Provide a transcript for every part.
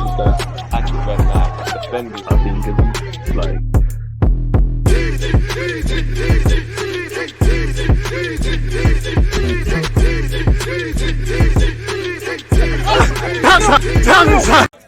is that actually very nice. Defending, I think, is like.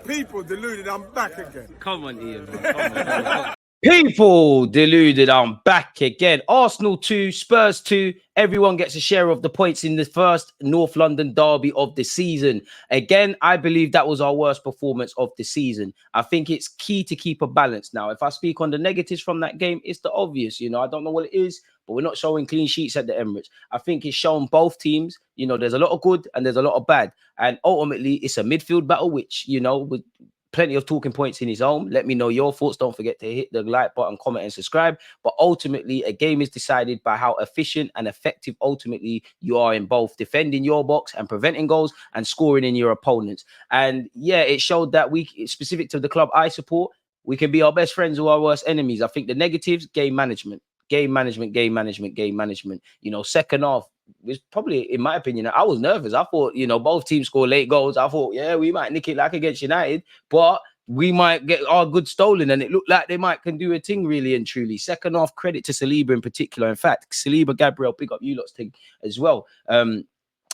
People deluded, I'm back again. Come on, Ian. Come on. People deluded, I'm back again. Arsenal 2, Spurs 2. Everyone gets a share of the points in the first North London derby of the season. Again, I believe that was our worst performance of the season. I think it's key to keep a balance now. If I speak on the negatives from that game, it's the obvious. You know, I don't know what it is, but we're not showing clean sheets at the Emirates. I think it's shown both teams, you know, there's a lot of good and there's a lot of bad. And ultimately, it's a midfield battle, which, you know, with plenty of talking points in his own. Let me know your thoughts. Don't forget to hit the like button, comment, and subscribe. But ultimately, a game is decided by how efficient and effective ultimately you are in both defending your box and preventing goals and scoring in your opponents. And yeah, it showed that we, specific to the club I support, we can be our best friends or our worst enemies. I think the negatives, game management. You know, second half was probably, in my opinion, I was nervous. I thought, you know, both teams score late goals. I thought, yeah, we might nick it like against United, but we might get our goods stolen. And it looked like they can do a thing really and truly. Second half, credit to Saliba in particular. In fact, Saliba, Gabriel, pick up you lot's thing as well.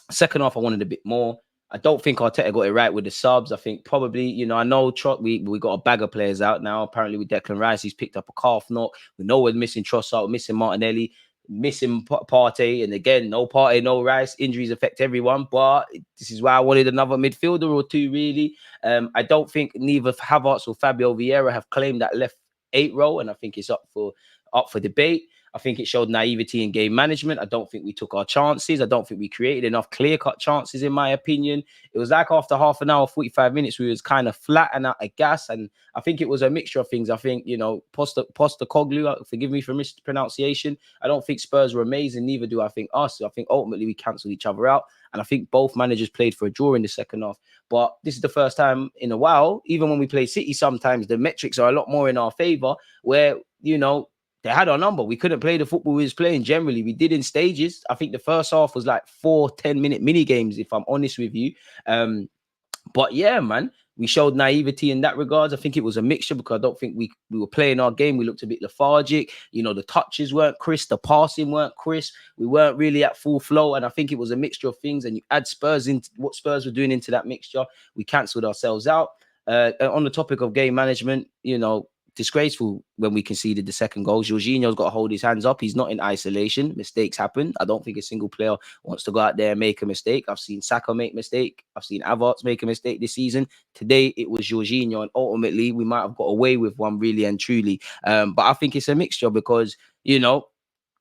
Second half, I wanted a bit more. I don't think Arteta got it right with the subs. I think probably, you know, I know we got a bag of players out now. Apparently with Declan Rice, he's picked up a calf knock. We know we're missing Trossard, we're missing Martinelli, missing Partey. And again, no Partey, no Rice. Injuries affect everyone. But this is why I wanted another midfielder or two, really. I don't think neither Havertz or Fabio Vieira have claimed that left 8 role. And I think it's up for debate. I think it showed naivety in game management. I don't think we took our chances. I don't think we created enough clear-cut chances, in my opinion. It was like after half an hour, 45 minutes, we was kind of flat and out of gas. And I think it was a mixture of things. I think, you know, Postecoglou, forgive me for mispronunciation. I don't think Spurs were amazing. Neither do I think us. I think ultimately we cancelled each other out. And I think both managers played for a draw in the second half. But this is the first time in a while, even when we play City, sometimes the metrics are a lot more in our favour where, you know, they had our number. We couldn't play the football we was playing generally. We did in stages. I think the first half was like 4 10-minute mini games, if I'm honest with you. But yeah, man, we showed naivety in that regards. I think it was a mixture because I don't think we were playing our game. We looked a bit lethargic. You know, the touches weren't crisp. The passing weren't crisp. We weren't really at full flow. And I think it was a mixture of things. And you add Spurs into what Spurs were doing into that mixture. We cancelled ourselves out. On the topic of game management, you know, disgraceful when we conceded the second goal. Jorginho's got to hold his hands up. He's not in isolation. Mistakes happen. I don't think a single player wants to go out there and make a mistake. I've seen Saka make a mistake. I've seen Havertz make a mistake this season. Today, it was Jorginho, and ultimately, we might have got away with one really and truly. But I think it's a mixture because, you know,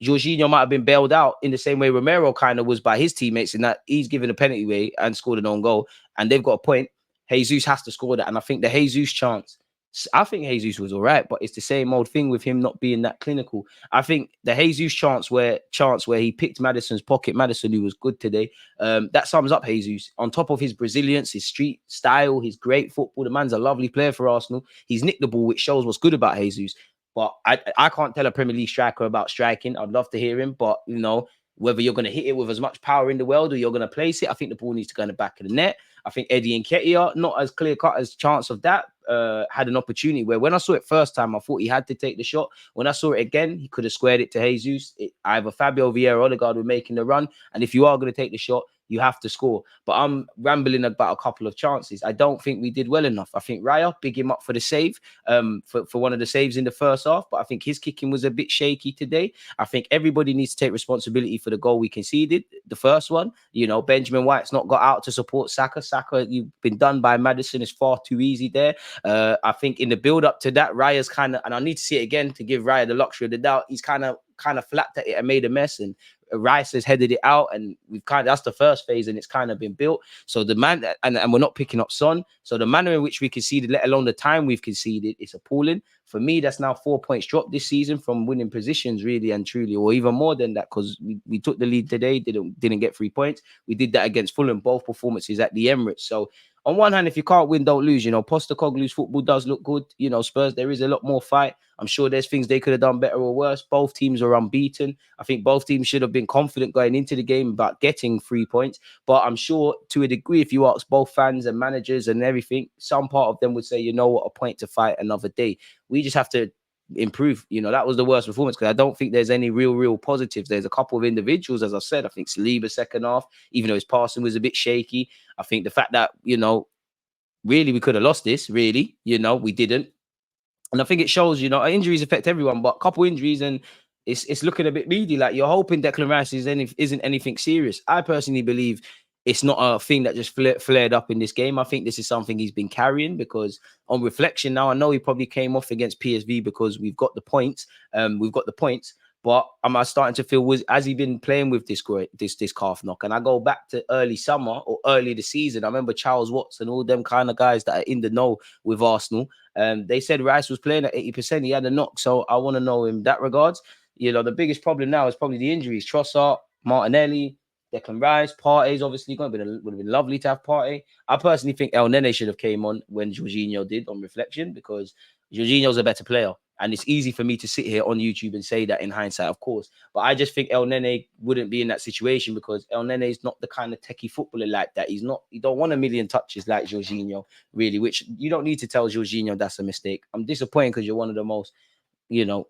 Jorginho might have been bailed out in the same way Romero kind of was by his teammates in that he's given a penalty away and scored an own goal, and they've got a point. Jesus has to score that, and I think the Jesus chance, I think Jesus was all right, but it's the same old thing with him not being that clinical. I think the Jesus chance where he picked Maddison's pocket, Maddison, who was good today, that sums up Jesus. On top of his Brazilians, his street style, his great football, the man's a lovely player for Arsenal. He's nicked the ball, which shows what's good about Jesus. But I can't tell a Premier League striker about striking. I'd love to hear him, but, you know, whether you're going to hit it with as much power in the world or you're going to place it, I think the ball needs to go in the back of the net. I think Eddie Nketiah, not as clear-cut as chance of that, had an opportunity where when I saw it first time, I thought he had to take the shot. When I saw it again, he could have squared it to Jesus. Either Fabio Vieira or Odegaard were making the run. And if you are going to take the shot, you have to score. But I'm rambling about a couple of chances. I don't think we did well enough. I think Raya, big him up for the save, for one of the saves in the first half. But I think his kicking was a bit shaky today. I think everybody needs to take responsibility for the goal we conceded, the first one. You know, Benjamin White's not got out to support Saka. Saka, you've been done by Maddison. It's far too easy there. I think in the build-up to that, Raya's kind of, and I need to see it again to give Raya the luxury of the doubt, he's kind of flapped at it and made a mess, and Rice has headed it out, and that's the first phase, and it's kind of been built. So the man, and we're not picking up Son. So the manner in which we conceded, let alone the time we've conceded, it's appalling. For me, that's now 4 points dropped this season from winning positions, really and truly, or even more than that, because we took the lead today, didn't get 3 points. We did that against Fulham, both performances at the Emirates. So on one hand, if you can't win, don't lose. You know, Postecoglou's football does look good. You know, Spurs, there is a lot more fight. I'm sure there's things they could have done better or worse. Both teams are unbeaten. I think both teams should have been confident going into the game about getting 3 points. But I'm sure to a degree, if you ask both fans and managers and everything, some part of them would say, you know what, a point to fight another day. We just have to improve. You know, that was the worst performance because I don't think there's any real positives. There's a couple of individuals, as I said. I think Saliba second half, even though his passing was a bit shaky. I think the fact that, you know, really we could have lost this, really, you know, we didn't. And I think it shows, you know, injuries affect everyone, but a couple injuries and it's looking a bit meaty. Like you're hoping Declan Rice isn't anything serious. I personally believe it's not a thing that just flared up in this game. I think this is something he's been carrying because on reflection now, I know he probably came off against PSV because we've got the points. But am I starting to feel, has he been playing with this calf knock? And I go back to early summer or early the season. I remember Charles Watts and all them kind of guys that are in the know with Arsenal. They said Rice was playing at 80%. He had a knock. So I want to know in that regards. You know, the biggest problem now is probably the injuries. Trossard, Martinelli, Declan Rice, Partey's obviously would have been lovely to have Partey. I personally think El Nene should have came on when Jorginho did on reflection because Jorginho's a better player. And it's easy for me to sit here on YouTube and say that in hindsight, of course. But I just think El Nene wouldn't be in that situation because El Nene is not the kind of techie footballer like that. He don't want a million touches like Jorginho, really, which you don't need to tell Jorginho that's a mistake. I'm disappointed because you're one of the most, you know,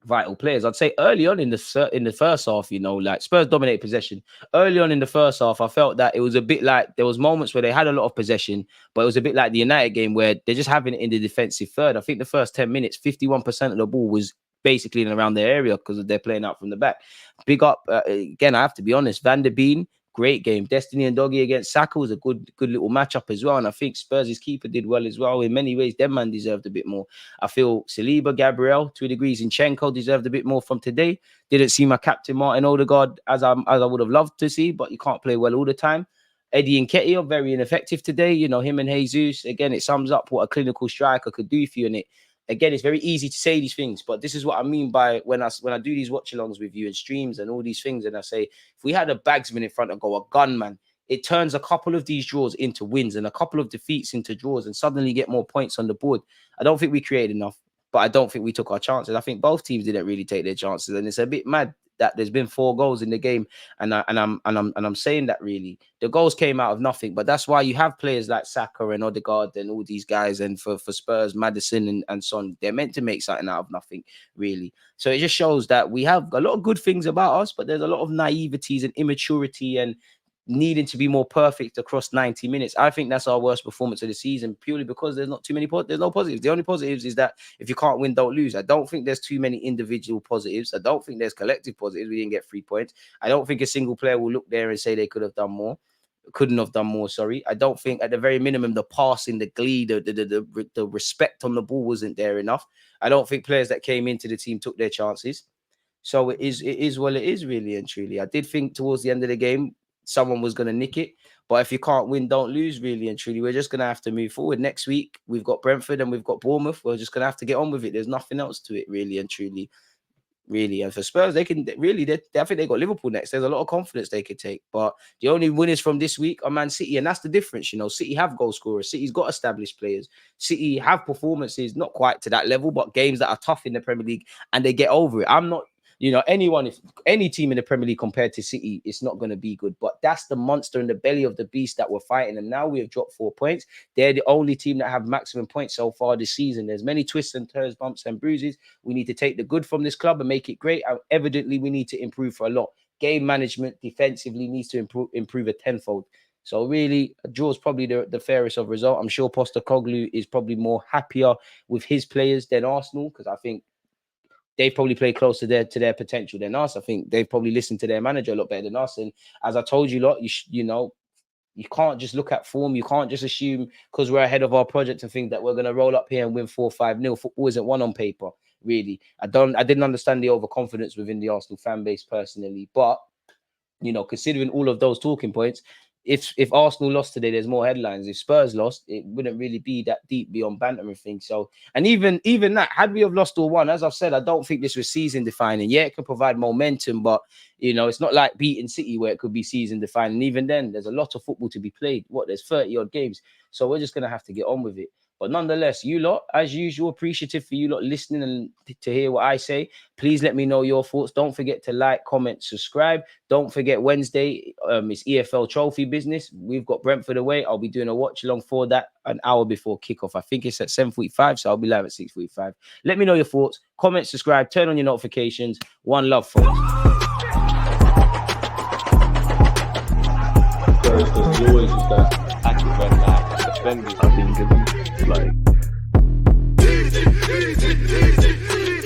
vital players. I'd say early on in the first half, you know, like Spurs dominate possession. Early on in the first half, I felt that it was a bit like there was moments where they had a lot of possession, but it was a bit like the United game where they're just having it in the defensive third. I think the first 10 minutes, 51% of the ball was basically in and around their area because they're playing out from the back. Big up, again, I have to be honest, Van der Beek, great game. Destiny and Doggy against Saka was a good little matchup as well. And I think Spurs' keeper did well as well. In many ways, them man deserved a bit more. I feel Saliba, Gabriel, to a degree, Zinchenko deserved a bit more from today. Didn't see my captain Martin Odegaard as I would have loved to see, but you can't play well all the time. Eddie and Nketiah very ineffective today. You know, him and Jesus, again, it sums up what a clinical striker could do for you. And again, it's very easy to say these things, but this is what I mean by when I do these watch-alongs with you and streams and all these things, and I say, if we had a bagsman in front and go, a gunman, it turns a couple of these draws into wins and a couple of defeats into draws and suddenly get more points on the board. I don't think we created enough, but I don't think we took our chances. I think both teams didn't really take their chances, and it's a bit mad that there's been 4 goals in the game, and I'm saying that really the goals came out of nothing. But that's why you have players like Saka and Odegaard and all these guys, and for Spurs, Maddison and Son, they're meant to make something out of nothing, really. So it just shows that we have a lot of good things about us, but there's a lot of naiveties and immaturity and needing to be more perfect across 90 minutes. I think that's our worst performance of the season, purely because there's not too many there's no positives. The only positives is that if you can't win, don't lose. I don't think there's too many individual positives. I don't think there's collective positives. We didn't get 3 points. I don't think a single player will look there and say they couldn't have done more, sorry. I don't think at the very minimum the passing, the glee, the respect on the ball wasn't there enough. I don't think players that came into the team took their chances. So it is what it is, really and truly. I did think towards the end of the game someone was going to nick it, but if you can't win, don't lose, really and truly. We're just going to have to move forward. Next week we've got Brentford and we've got Bournemouth. We're just going to have to get on with it. There's nothing else to it, really and truly. Really, and for Spurs, they can really. I think they got Liverpool next. There's a lot of confidence they could take, but the only winners from this week are Man City, and that's the difference. You know, City have goal scorers. City's got established players. City have performances not quite to that level, but games that are tough in the Premier League, and they get over it. I'm not. You know, if any team in the Premier League compared to City, it's not going to be good. But that's the monster in the belly of the beast that we're fighting. And now we have dropped 4 points. They're the only team that have maximum points so far this season. There's many twists and turns, bumps and bruises. We need to take the good from this club and make it great. And evidently, we need to improve for a lot. Game management defensively needs to improve a tenfold. So really, a draw is probably the fairest of result. I'm sure Postecoglou is probably more happier with his players than Arsenal, because I think they probably play closer to their potential than us. I think they've probably listened to their manager a lot better than us. And as I told you lot, you know, you can't just look at form. You can't just assume because we're ahead of our project and think that we're going to roll up here and win 4-5-0. Football isn't won on paper, really. I didn't understand the overconfidence within the Arsenal fan base personally. But, you know, considering all of those talking points, if Arsenal lost today, there's more headlines. If Spurs lost, it wouldn't really be that deep beyond bantering things. So, and even that, had we have lost or won, as I've said, I don't think this was season defining. Yeah, it can provide momentum, but you know, it's not like beating City where it could be season defining. Even then, there's a lot of football to be played. There's 30 odd games, so we're just gonna have to get on with it. But nonetheless, you lot, as usual, appreciative for you lot listening and to hear what I say. Please let me know your thoughts. Don't forget to like, comment, subscribe. Don't forget Wednesday, it's EFL trophy business. We've got Brentford away. I'll be doing a watch along for that an hour before kickoff. I think it's at 7:45, so I'll be live at 6:45. Let me know your thoughts. Comment, subscribe, turn on your notifications. One love, folks. There's always just that active and defending. I think it's like